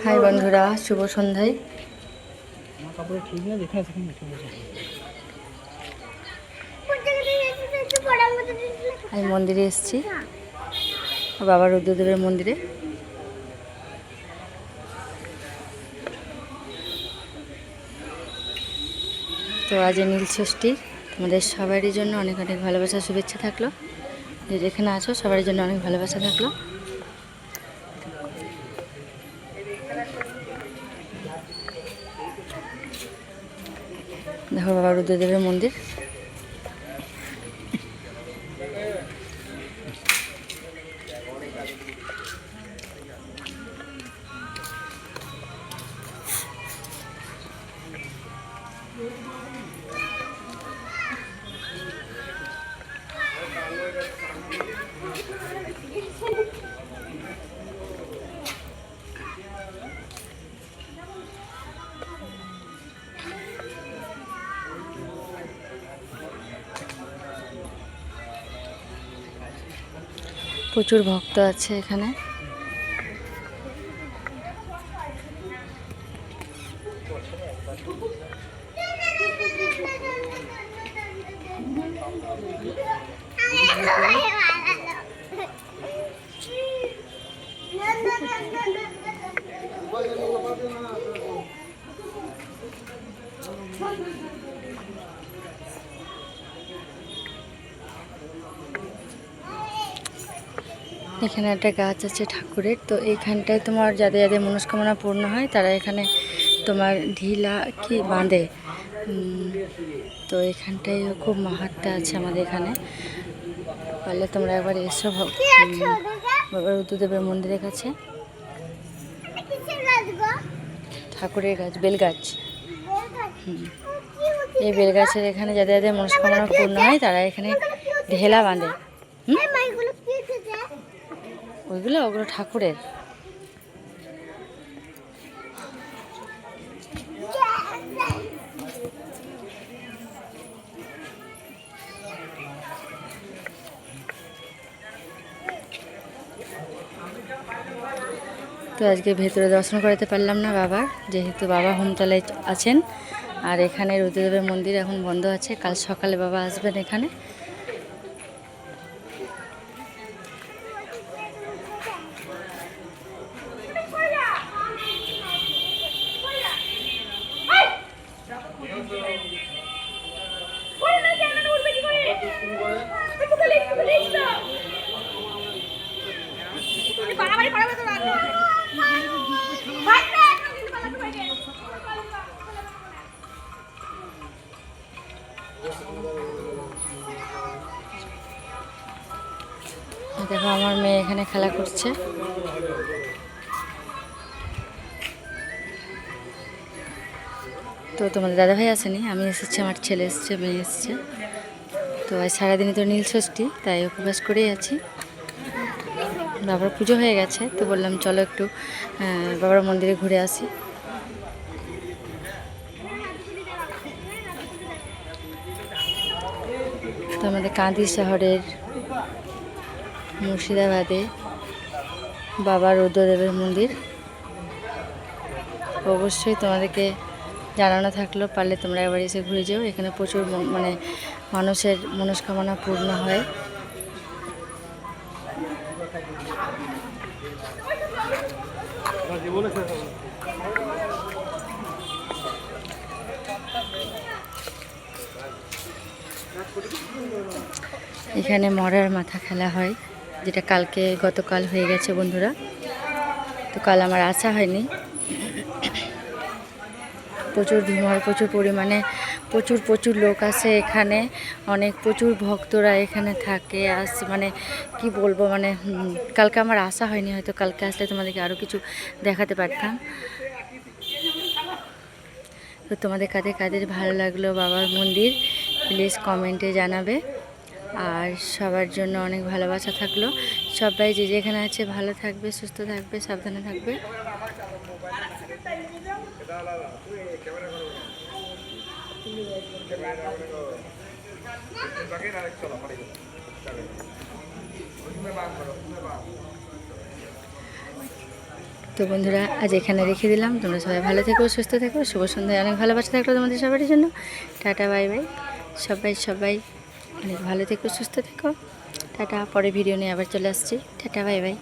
High বন্ধুরা, শুভ সন্ধ্যায়। আমি মন্দিরে এসেছি, বাবা রুদ্রদেবের মন্দিরে। তো আজ নীল ষষ্ঠী, তোমাদের সবারই জন্য অনেক অনেক ভালোবাসা শুভেচ্ছা থাকলো। যে যেখানে আছো সবার জন্য অনেক ভালোবাসা থাকলো। দেখো বাবা রুদ্রদেবের মন্দির। প্রচুর ভক্ত আছে এখানে। এখানে একটা গাছ আছে ঠাকুরের। তো এইখানটায় তোমার যাদের যাদের মনস্কামনা পূর্ণ হয় তারা এখানে তোমার ঢিলা কি বাঁধে। তো এখানটায় খুব মাহাত্ম্য আছে আমাদের এখানে। পারলে তোমরা একবার এসো বাবা রুদ্রদেবের মন্দিরের কাছে। ঠাকুরের গাছ, বেলগাছ। এই বেলগাছের এখানে যাদের যাদের মনস্কামনা পূর্ণ হয় তারা এখানে ঢেলা বাঁধে। ওগুলো ঠাকুরের। তো আজকে ভেতরে দর্শন করাতে পারলাম না বাবা, যেহেতু বাবা হোমতলায় আছেন। আর এখানে রুদ্রদেবের মন্দির এখন বন্ধ আছে। কাল সকালে বাবা আসবেন এখানে। দেখো আমার মেয়ে এখানে খেলা করছে। তো তোমাদের দাদাভাই আসেনি, আমি এসেছি, আমার ছেলে এসছে, মেয়ে এসছে। তো আজ সারাদিনই তো নীল ষষ্ঠী, তাই উপবাস করেই আছি। বাবার পুজো হয়ে গেছে, তো বললাম চলো একটু বাবার মন্দিরে ঘুরে আসি। তো আমাদের কাঁদি শহরের মুর্শিদাবাদে বাবা রুদ্রদেবের মন্দির অবশ্যই তোমাদেরকে জানানো থাকলো, পারলে তোমরা একবার এসে ঘুরে যাও। এখানে প্রচুর মানে মানুষের মনস্কামনা পূর্ণ হয়। এখানে মরার মাথা খেলা হয়, যেটা গতকাল হয়ে গেছে বন্ধুরা। তো কাল আমার আসা হয়নি। প্রচুর ভিড় হয়, প্রচুর পরিমাণে প্রচুর লোক আসে এখানে। প্রচুর ভক্তরা এখানে থাকে। মানে কি বলবো, মানে কালকে আমার আসা হয়নি, হয়তো কালকে আসলে তোমাদেরকে আরও কিছু দেখাতে পারতাম। তো তোমাদের কাদের ভালো লাগলো বাবার মন্দির প্লিজ কমেন্টে জানাবে। আর সবার জন্য অনেক ভালোবাসা থাকলো। সবাই যে যেখানে আছে ভালো থাকবে, সুস্থ থাকবে, সাবধানে থাকবে। তো বন্ধুরা আজ এখানে রেখে দিলাম। তোমরা সবাই ভালো থেকো, সুস্থ থেকো। শুভ সন্ধ্যায় অনেক ভালোবাসা থাকলো তোমাদের সবারই জন্য। Tata bye bye. সবাই সবাই অনেক ভালো থেকো, সুস্থ থেকো। টাটা। পরে ভিডিও নিয়ে আবার চলে আসছি। Tata bye bye.